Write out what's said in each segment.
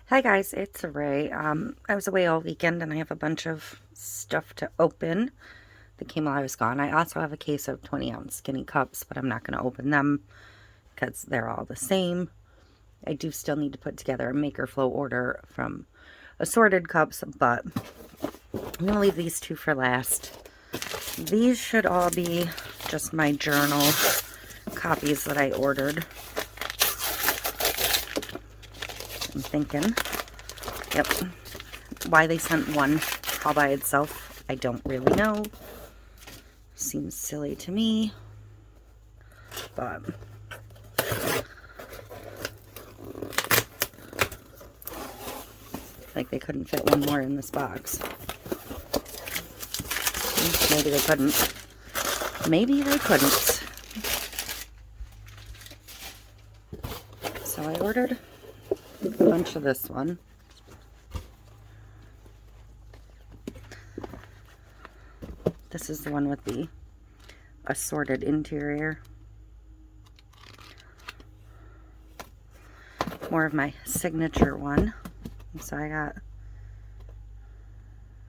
Hi guys, it's Ray. I was away all weekend and I have a bunch of stuff to open that came while I was gone. I also have a case of 20-ounce skinny cups, but I'm not going to open them because they're all the same. I do still need to put together a maker flow order from assorted cups, but I'm going to leave these two for last. These should all be just my journal copies that I ordered. I'm thinking. Yep. Why they sent one all by itself, I don't really know. Seems silly to me. But like they couldn't fit one more in this box. Maybe they couldn't. Maybe they couldn't. So I ordered a bunch of this one. This is the one with the assorted interior. More of my signature one. So I got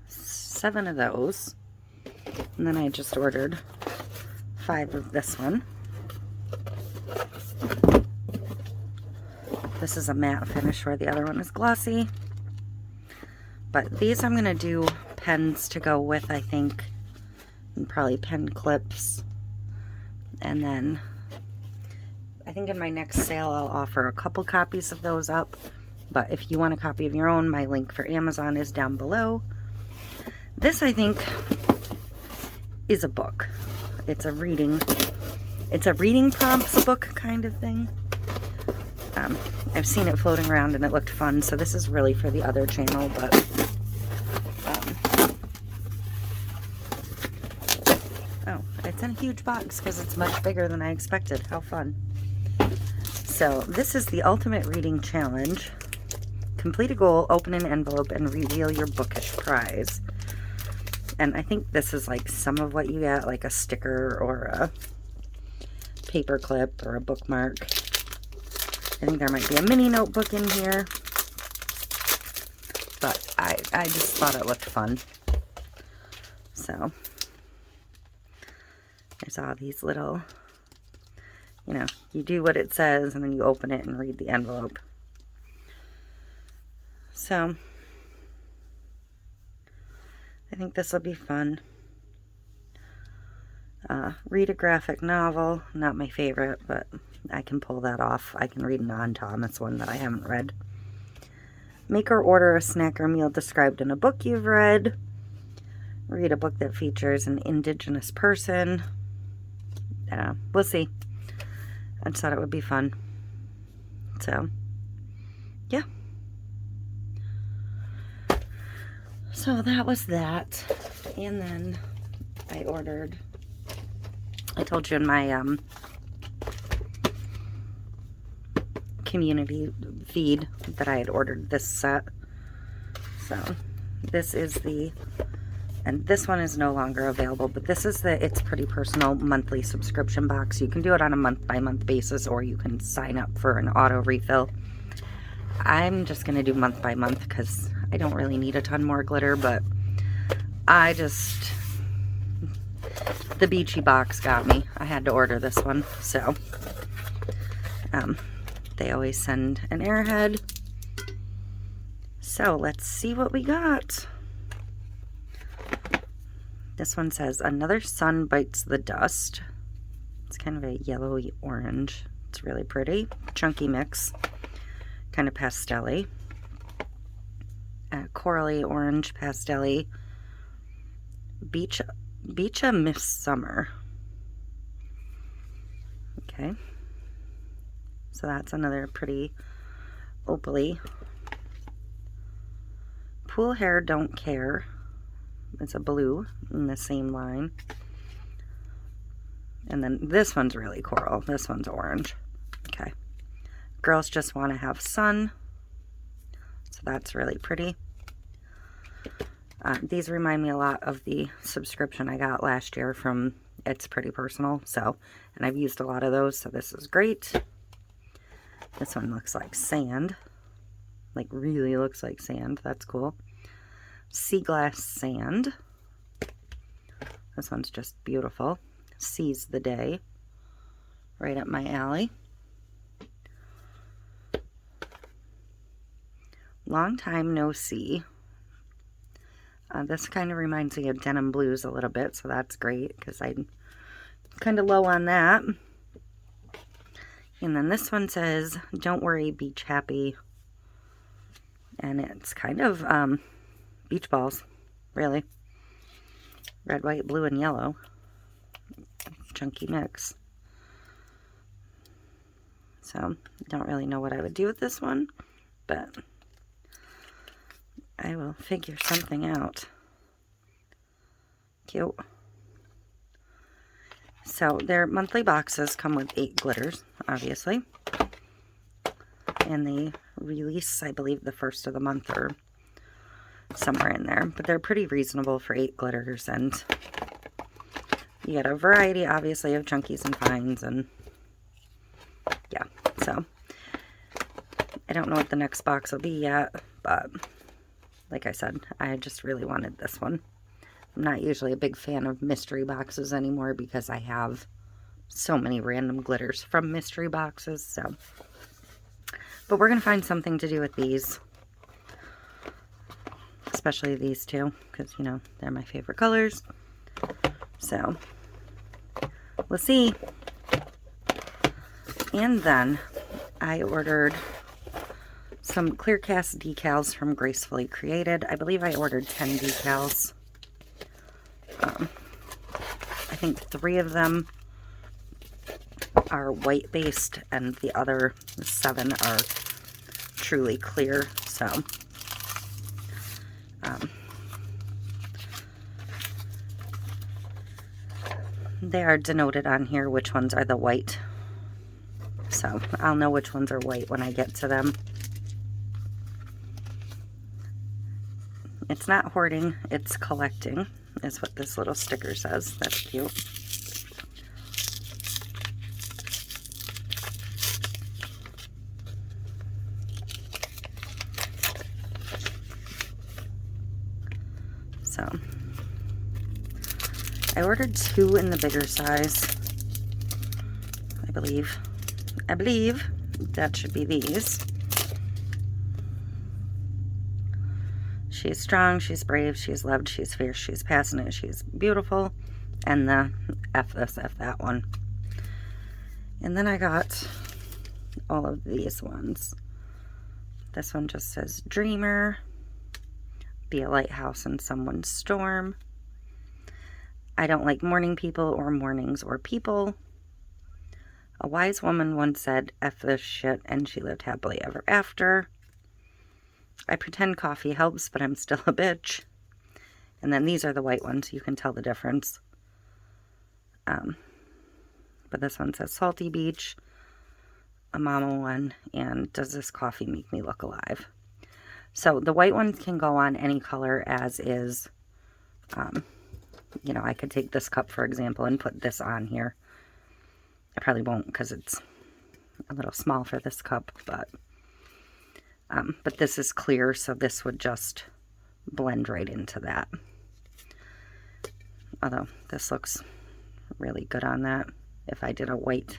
7 of those. And then I just ordered 5 of this one. This is a matte finish where the other one is glossy. But these I'm going to do pens to go with, I think. And probably pen clips. And then I think in my next sale I'll offer a couple copies of those up. But if you want a copy of your own, my link for Amazon is down below. This, I think, is a book. It's a reading prompts book kind of thing. I've seen it floating around and it looked fun, so this is really for the other channel, but oh, it's in a huge box because it's much bigger than I expected. How fun. So this is the Ultimate Reading Challenge. Complete a goal, open an envelope, and reveal your bookish prize. And I think this is like some of what you get, like a sticker or a paper clip or a bookmark. I think there might be a mini notebook in here. But I just thought it looked fun. So there's all these little, you know, you do what it says and then you open it and read the envelope. So I think this will be fun. Read a graphic novel. Not my favorite, but I can pull that off. I can read a non-Thomas one that I haven't read. Make or order a snack or meal described in a book you've read. Read a book that features an indigenous person. We'll see. I just thought it would be fun. So, yeah. So that was that. And then I ordered, I told you in my community feed that I had ordered this set. So this is the, and this one is no longer available, but this is the It's Pretty Personal monthly subscription box. You can do it on a month-by-month basis, or you can sign up for an auto refill. I'm just going to do month-by-month because I don't really need a ton more glitter, but the beachy box got me. I had to order this one, so they always send an airhead. So let's see what we got. This one says, Another Sun Bites the Dust. It's kind of a yellowy orange. It's really pretty. Chunky mix. Kind of pastel-y. Corally orange pastel-y. Beecha Midsummer. Okay. So that's another pretty opaly. Pool Hair Don't Care. It's a blue in the same line. And then this one's really coral. This one's orange. Okay. Girls Just Want to Have Sun. So that's really pretty. These remind me a lot of the subscription I got last year from It's Pretty Personal. So, and I've used a lot of those, so this is great. This one looks like sand. like really looks like sand. That's cool. Sea glass sand. This one's just beautiful. Seize the day. Right up my alley. Long time no see. This kind of reminds me of Denim Blues a little bit, so that's great because I'm kind of low on that. And then this one says, don't worry, beach happy. And it's kind of beach balls, really. Red, white, blue, and yellow. Chunky mix. So, don't really know what I would do with this one, but I will figure something out. Cute. So, their monthly boxes come with 8 glitters, obviously. And they release, I believe, the first of the month or somewhere in there. But they're pretty reasonable for 8 glitters. And you get a variety, obviously, of chunkies and fines. And yeah, so I don't know what the next box will be yet. But like I said, I just really wanted this one. I'm not usually a big fan of mystery boxes anymore because I have so many random glitters from mystery boxes. So, but we're going to find something to do with these. Especially these two, because, you know, they're my favorite colors. So, we'll see. And then I ordered some clear cast decals from Gracefully Created. I believe I ordered 10 decals. I think 3 of them are white based and the other 7 are truly clear. So they are denoted on here which ones are the white. So I'll know which ones are white when I get to them. It's not hoarding, it's collecting, is what this little sticker says. That's cute. So, I ordered 2 in the bigger size, I believe. I believe that should be these. She is strong, she's brave, she is loved, she is fierce, she is passionate, she is beautiful. And the F this, F that one. And then I got all of these ones. This one just says Dreamer. Be a lighthouse in someone's storm. I don't like morning people or mornings or people. A wise woman once said, F this shit, and she lived happily ever after. I pretend coffee helps, but I'm still a bitch. And then these are the white ones. You can tell the difference. But this one says Salty Beach, a mama one, and does this coffee make me look alive? So the white ones can go on any color as is. You know, I could take this cup, for example, and put this on here. I probably won't because it's a little small for this cup, but this is clear, so this would just blend right into that. Although this looks really good on that. If I did a white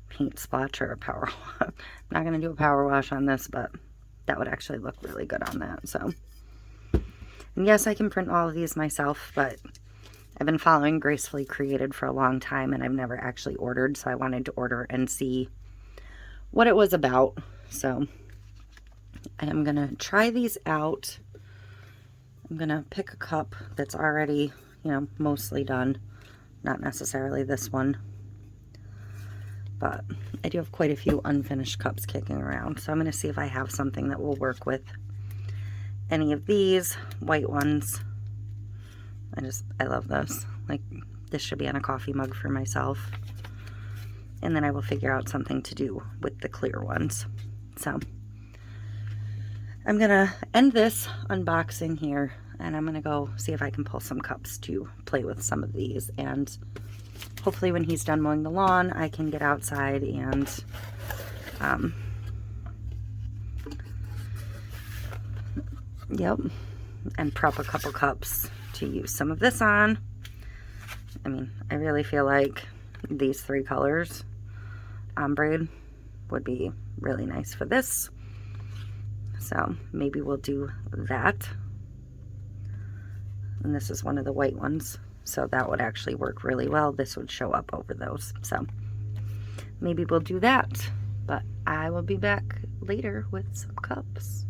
paint splotch or a power wash. I'm not going to do a power wash on this, but that would actually look really good on that. So, and yes, I can print all of these myself, but I've been following Gracefully Created for a long time and I've never actually ordered, so I wanted to order and see what it was about. So I am going to try these out. I'm going to pick a cup that's already, you know, mostly done. Not necessarily this one. But I do have quite a few unfinished cups kicking around. So I'm going to see if I have something that will work with any of these white ones. I love this. Like, this should be on a coffee mug for myself. And then I will figure out something to do with the clear ones. So I'm going to end this unboxing here. And I'm going to go see if I can pull some cups to play with some of these. And hopefully when he's done mowing the lawn, I can get outside and Yep. And prep a couple cups to use some of this on. I mean, I really feel like these 3 colors ombre would be really nice for this. So maybe we'll do that. And this is one of the white ones, so that would actually work really well. This would show up over those. So maybe we'll do that. But I will be back later with some cups.